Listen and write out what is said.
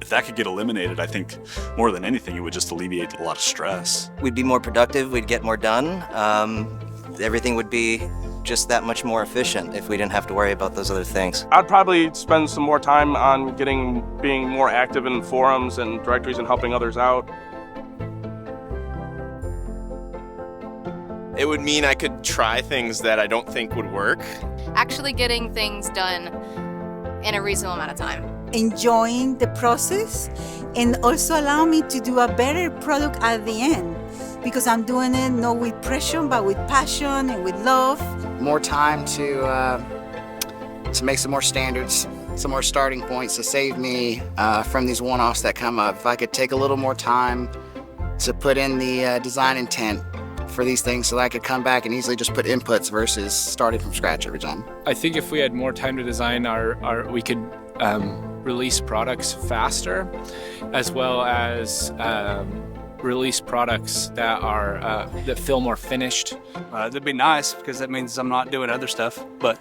If that could get eliminated, I think more than anything, it would just alleviate a lot of stress. We'd be more productive, we'd get more done. Everything would be just that much more efficient if we didn't have to worry about those other things. I'd probably spend some more time on being more active in forums and directories and helping others out. It would mean I could try things that I don't think would work. Actually getting things done in a reasonable amount of time. Enjoying the process and also allow me to do a better product at the end, because I'm doing it not with pressure but with passion and with love. More time to make some more standards, some more starting points to save me from these one-offs that come up. If I could take a little more time to put in the design intent for these things so that I could come back and easily just put inputs versus starting from scratch every time. I think if we had more time to design we could release products faster, as well as release products that are that feel more finished. That'd be nice because that means I'm not doing other stuff, but